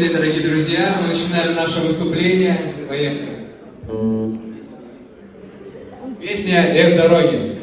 день, дорогие друзья. Мы начинаем наше выступление. Поехали. Песня «Эх, дороги».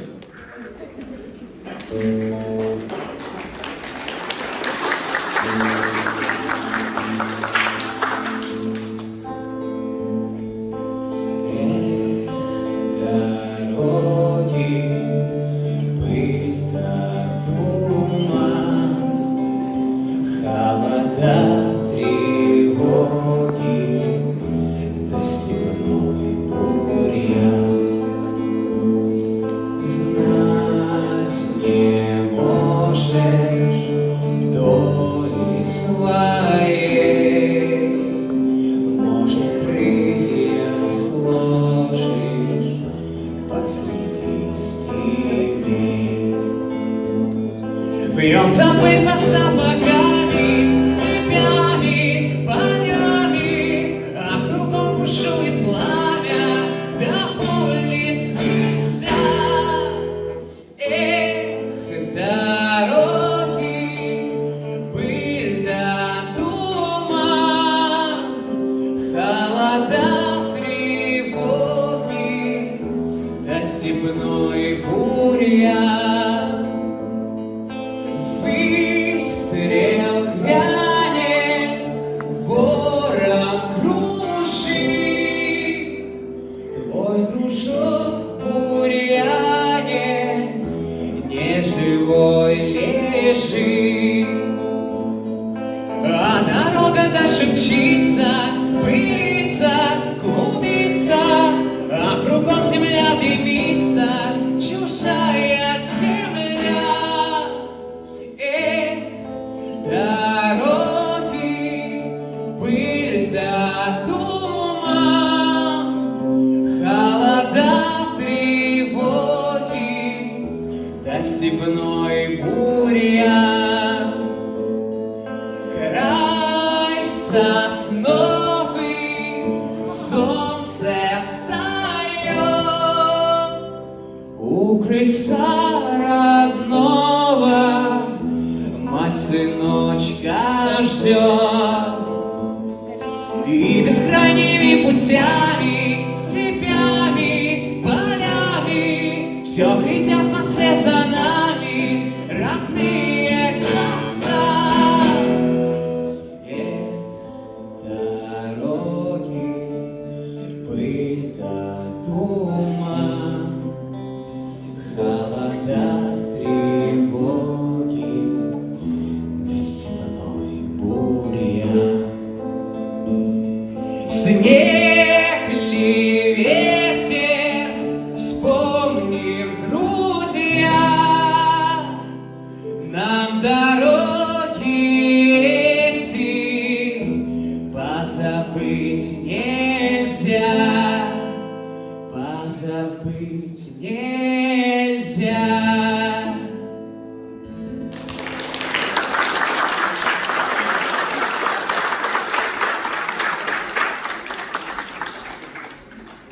Вьется пыль под сапогами, степями, полями, а кругом бушует пламя, да пули свистят. Эх, дороги, пыль да туман, холода, тревоги, да степной бурьян. Выстрел грянет, ворон кружит, твой дружок в бурьяне неживой лежит. А дорога дальше мчится, пылится, клубится, а кругом земля дымится, чужая земля. Дороги, пыль да туман, холода, тревоги, да степной бурьян. Край сосновый, солнце встает у крыльца родного. Мать сыночка ждет, и бескрайними путями, степями, полями все глядят вслед за нами родные глаза. Дороги, пыль да туман, холода, снег ли ветер, вспомнив, друзья, нам дороги эти позабыть нельзя, позабыть нельзя.